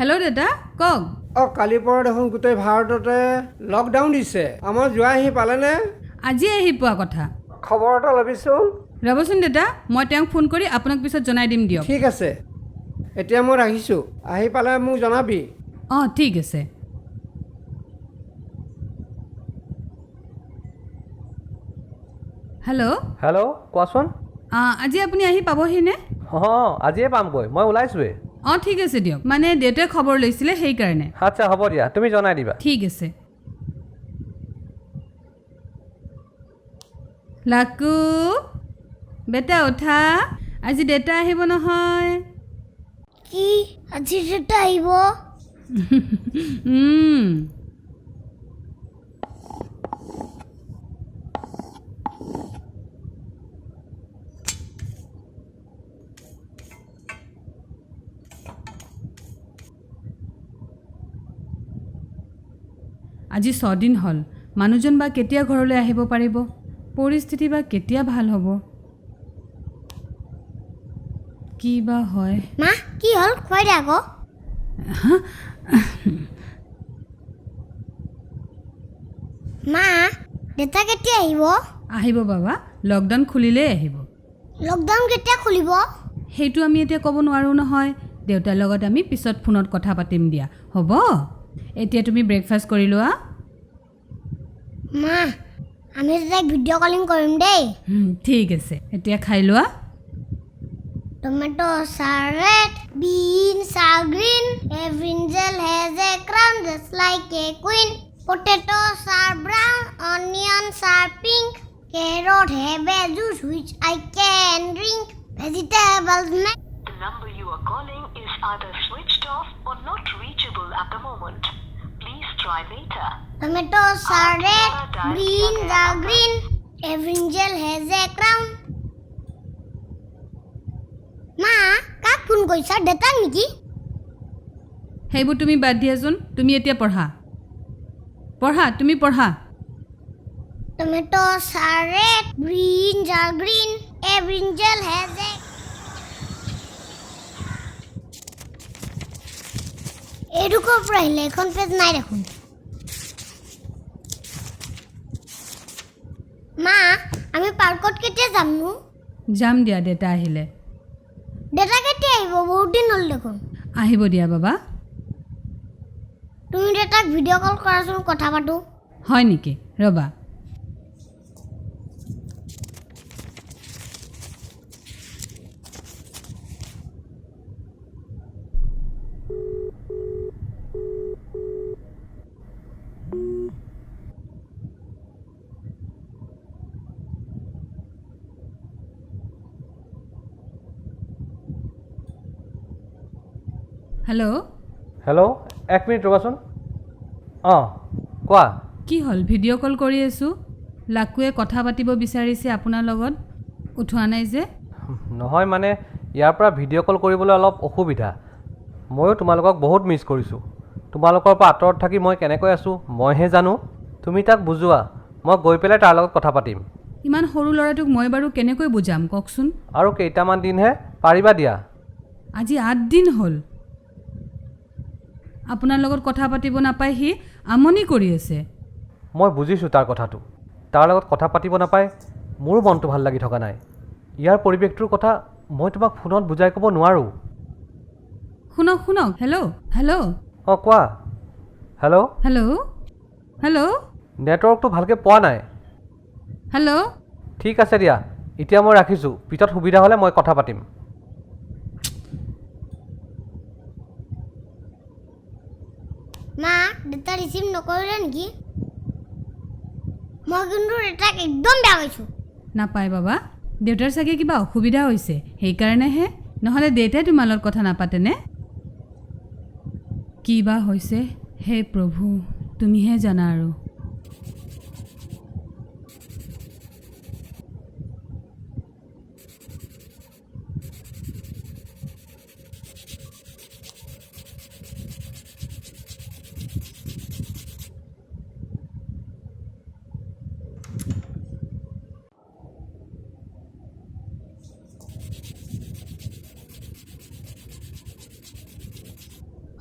Hello' দাদা কওক। কালিৰ পৰা দেখোন গোটেই ভাৰততে লকডাউন দিছে। আমাৰ যোৱা আহি পালেনে? আজি আহি পোৱা কথা। খবৰ এটা ল'বিচোন। ৰ'বচোন দাদা, মই তেওঁক ফোন কৰি আপোনাক পিছত জনাই দিম দিয়ক। ঠিক আছে, এতিয়া মই ৰাখিছোঁ। আহি পালে মোক জনাবি। অঁ ঠিক আছে। হেল্ল' হেল্ল' কোৱাচোন। আজি আপুনি আহি পাবহিনে? অঁ আজিয়ে পামগৈ, মই ওলাইছোৱে। অঁ ঠিক আছে দিয়ক, মানে দেউতাই খবৰ লৈছিলে সেইকাৰণে। আচ্ছা হ'ব দিয়া, তুমি জনাই দিবা। ঠিক আছে। লাকু বেটা উঠা, আজি দেউতা আহিব নহয়। কি আজি দেউতা আহিব? আজি 6 দিন হ'ল। মানুহজন বা কেতিয়া ঘৰলৈ আহিব পাৰিব, পৰিস্থিতি বা কেতিয়া ভাল হ'ব, কি বা হয়। মা কি হ'ল খুৱাই দে আকৌ। মা দেউতা কেতিয়া আহিব? আহিব বাবা, লকডাউন খুলিলেই আহিব। লকডাউন কেতিয়া খুলিব? সেইটো আমি এতিয়া ক'ব নোৱাৰোঁ নহয়। দেউতাৰ লগত আমি পিছত ফোনত কথা পাতিম দিয়া, হ'ব? এতিয়া তুমি ব্ৰেকফাষ্ট কৰি লোৱা। মা আমি দেউতাক ভিডিঅ' কলিং কৰিম দেই। ঠিক আছে, এতিয়া খাই লোৱা। Tomatoes are red, beans are green, every angel has a crown just like a queen. Potatoes are brown, onions are pink, carrot have a juice which I can drink. Vegetables make... The number you are calling is either switched off or not reachable at the moment. Please try later. Tomatoes are red, beans are green, every angel has a crown. মা কাক phone কৰিছা, দেউতাক নেকি? সেইবোৰ তুমি বাদ দিয়াচোন, তুমি এতিয়া পঢ়া। পঢ়া, তুমি পঢ়া। Tomatoes are red, beans are green, every angel has a... এইটো ক'ৰ পৰা আহিলে? এখন পেজ নাই দেখোন। মা আমি পাৰ্কত কেতিয়া যামনো? যাম দিয়া দেউতা আহিলে। দেউতা কেতিয়া আহিব? বহুত দিন হ'ল দেখোন। আহিব দিয়া বাবা। তুমি দেউতাক ভিডিঅ' কল কৰাচোন, কথা পাতোঁ। হয় নেকি? ৰ'বা। হেল্ল' হেল্ল' 1 মিনিট ৰ'বাচোন। অঁ কোৱা। কি হ'ল? ভিডিঅ' কল কৰি আছোঁ। লাকুৱে কথা পাতিব বিচাৰিছে আপোনাৰ লগত, উঠোৱা নাই যে? নহয় মানে ইয়াৰ পৰা ভিডিঅ' কল কৰিবলৈ অলপ অসুবিধা। ময়ো তোমালোকক বহুত মিছ কৰিছোঁ। তোমালোকৰ পৰা আঁতৰত থাকি মই কেনেকৈ আছোঁ মইহে জানো। তুমি তাক বুজোৱা, মই গৈ পেলাই তাৰ লগত কথা পাতিম। ইমান সৰু ল'ৰাটোক মই বাৰু কেনেকৈ বুজাম কওকচোন? আৰু কেইটামান দিনহে, পাৰিবা দিয়া। আজি 8 দিন হ'ল আপোনাৰ লগত কথা পাতিব নাপাই সি আমনি কৰি আছে। মই বুজিছোঁ তাৰ কথাটো। তাৰ লগত কথা পাতিব নাপায় মোৰো মনটো ভাল লাগি থকা নাই। ইয়াৰ পৰিৱেশটোৰ কথা মই তোমাক ফোনত বুজাই ক'ব নোৱাৰোঁ। শুনক শুনক। হেল্ল' হেল্ল' অঁ কোৱা। হেল্ল' হেল্ল' হেল্ল' নেটৱৰ্কটো ভালকৈ পোৱা নাই। হেল্ল' ঠিক আছে দিয়া, এতিয়া মই ৰাখিছোঁ। পিছত সুবিধা হ'লে মই কথা পাতিম। মা দেউতা ৰিচিভ নকৰিলে নেকি? মই কিন্তু দেউতাক একদম বেয়া পাইছোঁ। নাপায় বাবা, দেউতাৰ চাগে কিবা অসুবিধা হৈছে সেইকাৰণেহে, নহ'লে দেউতাই তোমাৰ লগত কথা নাপাতেনে? কি বা হৈছে হে প্ৰভু, তুমিহে জানা আৰু।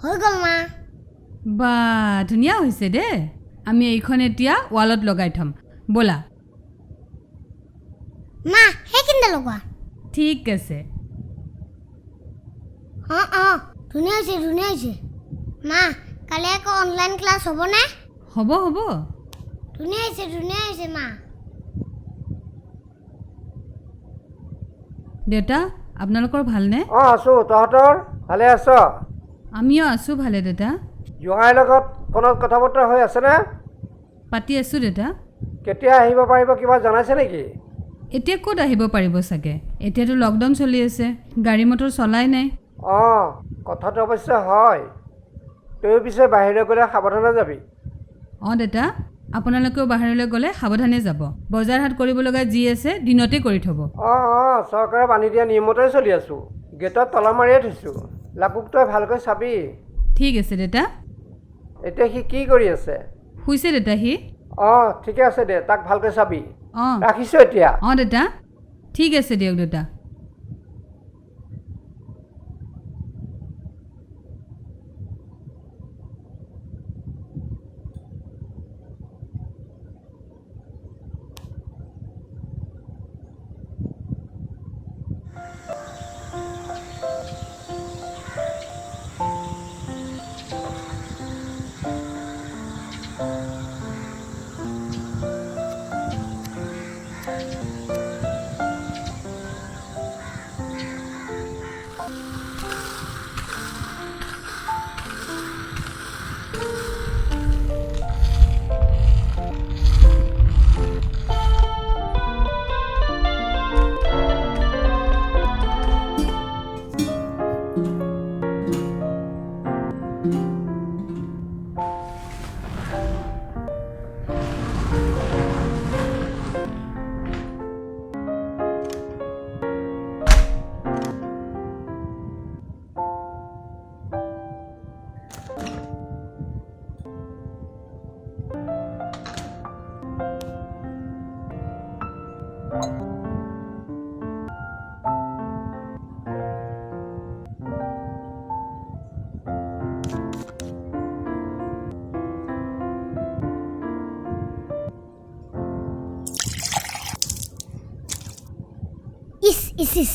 হৈ গ'ল বা ধুনীয়া হৈছে দে আমি এইখন এতিয়া ৱালত লগাই থম ব'লা মা সেইখিনিতে লগোৱা ঠিক আছে ধুনীয়া হৈছে মা কালি আকৌ অনলাইন ক্লাছ হ'বনে হ'ব ধুনীয়া হৈছে মা দেউতা আপোনালোকৰ ভালনে অঁ আছোঁ তহঁতৰ ভালে আছ আমিও আছোঁ ভালে দেউতা জোঁৱাইৰ লগত ফোনত কথা বতৰা হৈ আছেনে পাতি আছোঁ দেউতা কেতিয়া আহিব পাৰিব কিবা জনাইছে নেকি এতিয়া ক'ত আহিব পাৰিব চাগে এতিয়াতো লকডাউন চলি আছে গাড়ী মটৰ চলাই নাই অঁ কথাটো অৱশ্যে হয় তয়ো পিছে বাহিৰলৈ গ'লে সাৱধানে যাবি অঁ দেউতা আপোনালোকেও বাহিৰলৈ গ'লে সাৱধানে যাব বজাৰ হাট কৰিব লগা যি আছে দিনতে কৰি থ'ব অঁ চৰকাৰে বান্ধি দিয়া নিয়মতেই চলি আছোঁ গেটত তলা মাৰিয়ে থৈছোঁ লাকুক তই ভালকৈ চাবি ঠিক আছে দেউতা এতিয়া সি কি কৰি আছে শুইছে দেউতা সি অঁ ঠিকে আছে দে তাক ভালকৈ চাবি অঁ ৰাখিছোঁ এতিয়া অঁ দেউতা ঠিক আছে দিয়ক দেউতা ইস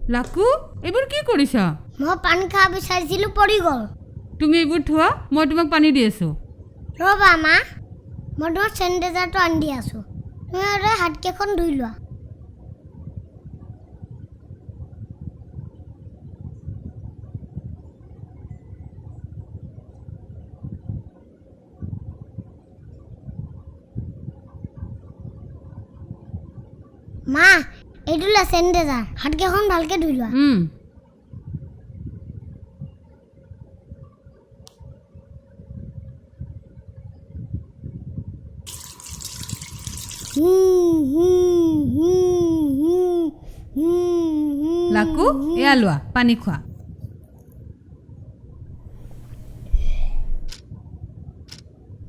লাকু এইবোৰ কি কৰিছা মই পানী খাব বিচাৰিছিলোঁ পৰি গ'ল তুমি এইবোৰ থোৱা মই তোমাক পানী দি আছোঁ ৰ'বা মা মই তোমাৰ চেনিটাইজাৰটো আনি দি আছোঁ তুমি আৰু হাতকেইখন ধুই লোৱা মা এইটো লা চেনিটাইজাৰ হাতকেইখন ভালকৈ ধুই লোৱা লাকু এয়া লোৱা পানী খোৱা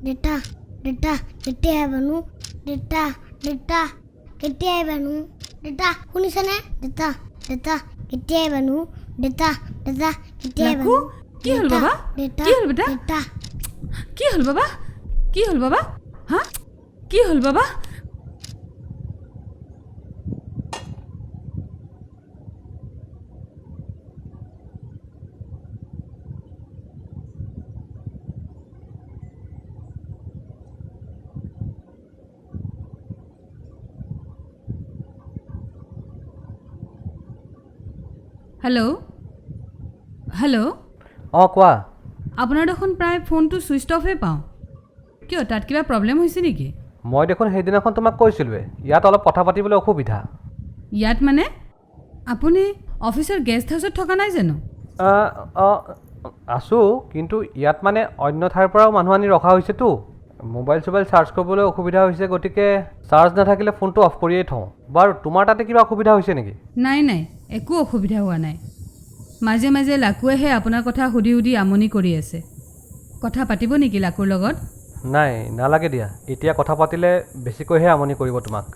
দেউতা দেউতা কেতিয়া আহিবানো দেউতা দেউতা কেতিয়া আহিবানো দেউতা শুনিছেনে দেউতা দেউতা কেতিয়া আহিবানো দেউতা দেউতা কেতিয়া লাকু আহিবানো কি হ'ল বাবা দেউতা কি হ'ল বেটা দেউতা কি হ'ল বাবা কি হ'ল বাবা হা কি হ'ল বাবা হেল্ল' হেল্ল' অঁ কোৱা আপোনাৰ দেখোন প্ৰায় ফোনটো ছুইচ অফে পাওঁ কিয় তাত কিবা প্ৰব্লেম হৈছে নেকি মই দেখোন সেইদিনাখন তোমাক কৈছিলোঁৱে ইয়াত অলপ কথা পাতিবলৈ অসুবিধা ইয়াত মানে আপুনি অফিচৰ গেষ্ট হাউচত থকা নাই জানো? আছোঁ, কিন্তু ইয়াত মানে অন্য ঠাইৰ পৰাও মানুহ আনি ৰখা হৈছেতো। মোবাইল চোবাইল চাৰ্জ কৰিবলৈ অসুবিধা হৈছে, গতিকে চাৰ্জ নাথাকিলে ফোনটো অফ কৰিয়েই থওঁ। বাৰু তোমাৰ তাতে কিবা অসুবিধা হৈছে নেকি? নাই নাই, একো অসুবিধা হোৱা নাই। মাজে মাজে লাকুৱেহে আপোনাৰ কথা সুধি সুধি আমনি কৰি আছে। কথা পাতিব নেকি লাকুৰ লগত? নাই, নালাগে দিয়া। এতিয়া কথা পাতিলে বেছিকৈহে আমনি কৰিব তোমাক।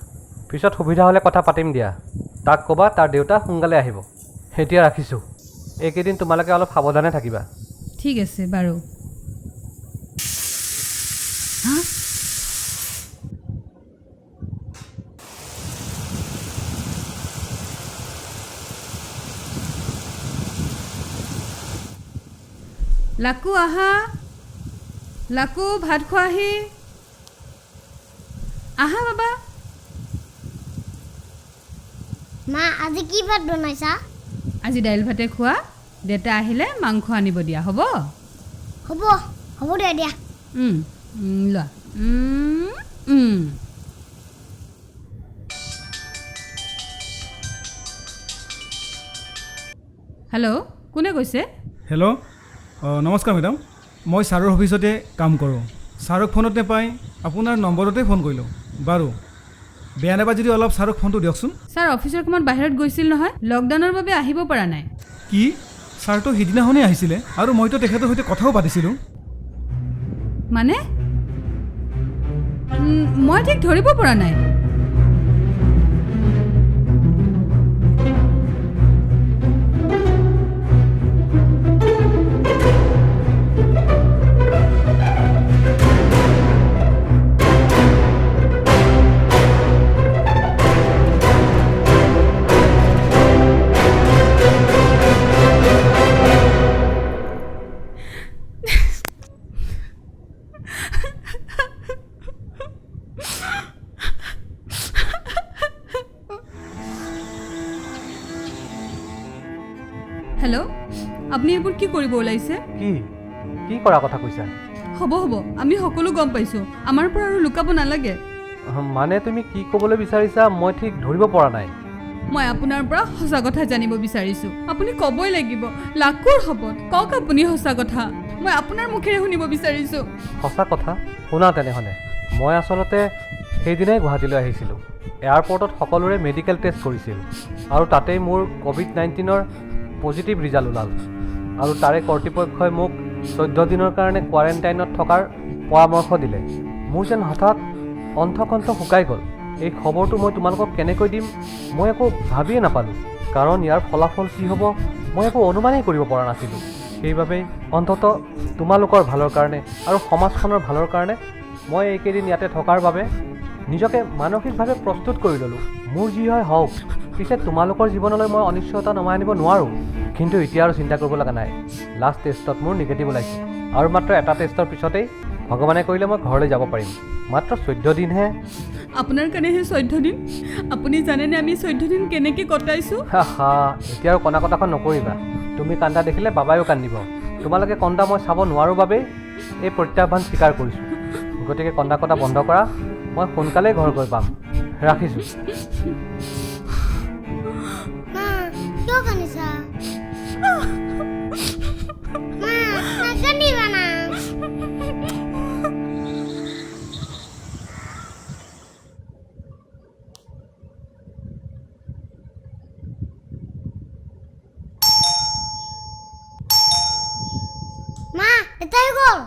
পিছত সুবিধা হ'লে কথা পাতিম দিয়া। তাক ক'বা তাৰ দেউতা সোনকালে আহিব। এতিয়া ৰাখিছোঁ। এইকেইদিন তোমালোকে অলপ সাৱধানে থাকিবা। ঠিক আছে বাৰু। হা? লাকু আহা, লাকু ভাত খোৱাহি। আহা বাবা। মা আজি কি ভাত বনাইছা? আজি দাইল ভাতে খোৱা, দেউতা আহিলে মাংস আনিব দিয়া, হ'ব? হ'ব হ'ব দে দিয়া। লোৱা। হেল্ল', কোনে কৈছে? হেল্ল', নমস্কাৰ মেডাম। মই ছাৰৰ অফিচতে কাম কৰোঁ। ছাৰক ফোনত নাপাই আপোনাৰ নম্বৰতে ফোন কৰিলোঁ। বাৰু বেয়া নাপায় যদি অলপ ছাৰক ফোনটো দিয়কচোন। ছাৰ অফিচৰ কামত বাহিৰত গৈছিল নহয়, লকডাউনৰ বাবে আহিব পৰা নাই। কি? ছাৰটো সিদিনাখনেই আহিছিলে আৰু মইতো তেখেতৰ সৈতে কথাও পাতিছিলোঁ। মানে মই ঠিক ধৰিব পৰা নাই। হেল্ল', আপুনি এইবোৰ কি কৰিব ওলাইছে? কি কৰা কথা কৈছা? হ'ব হ'ব, আমি সকলো গম পাইছোঁ। আমাৰ পৰা আৰু লুকাব নালাগে। মানে তুমি কি ক'বলৈ বিচাৰিছা মই ঠিক ধৰিব পৰা নাই। মই আপোনাৰ পৰা সঁচা কথা জানিব বিচাৰিছোঁ। আপুনি ক'বই লাগিব। লাকুৰ শপত কওক আপুনি সঁচা কথা। মই আপোনাৰ মুখেৰে শুনিব বিচাৰিছোঁ। সঁচা কথা? শুনা তেনেহ'লে। মই আচলতে সেইদিনাই গুৱাহাটীলৈ আহিছিলোঁ। এয়াৰপৰ্টত সকলোৰে মেডিকেল টেষ্ট কৰিছিল আৰু তাতেই মোৰ ক'ভিড-19ৰ পজিটিভ ৰিজাল্ট ওলাল। আৰু তাৰে কৰ্তৃপক্ষই মোক 14 দিনৰ কাৰণে কোৱাৰেণ্টাইনত থকাৰ পৰামৰ্শ দিলে। মোৰ যেন হঠাৎ অণ্ঠকণ্ঠ শুকাই গ'ল। এই খবৰটো মই তোমালোকক কেনেকৈ দিম মই একো ভাবিয়ে নাপালোঁ। কাৰণ ইয়াৰ ফলাফল কি হ'ব মই একো অনুমানেই কৰিব পৰা নাছিলোঁ। সেইবাবেই অন্ততঃ তোমালোকৰ ভালৰ কাৰণে আৰু সমাজখনৰ ভালৰ কাৰণে মই এইকেইদিন ইয়াতে থকাৰ বাবে নিজকে মানসিকভাৱে প্ৰস্তুত কৰি ল'লোঁ। মোৰ যি হয় হওক, পিছে তোমালোকৰ জীৱনলৈ মই অনিশ্চয়তা নমাই আনিব নোৱাৰোঁ। কিন্তু এতিয়া আৰু চিন্তা কৰিব লগা নাই। লাষ্ট টেষ্টত মোৰ নিগেটিভ ওলাইছে আৰু মাত্ৰ এটা টেষ্টৰ পিছতেই ভগৱানে কৰিলে মই ঘৰলৈ যাব পাৰিম। মাত্ৰ 14 দিনহে। আপোনাৰ কাৰণেহে 14 দিন? আপুনি জানেনে আমি 14 দিন কেনেকৈ কটাইছোঁ? এতিয়া আৰু কন্দা কটাখন নকৰিবা। তুমি কান্দা দেখিলে বাবাইও কান্দিব। তোমালোকে কন্দা মই চাব নোৱাৰোঁ বাবেই এই প্ৰত্যাহ্বান স্বীকাৰ কৰিছোঁ। গতিকে কন্দা কটা বন্ধ কৰা। মই সোনকালেই ঘৰ গৈ পাম। ৰাখিছোঁ। মা কিয় কান্দিছা? মা নাকান্দিবা না। মা এটাই গ'ল।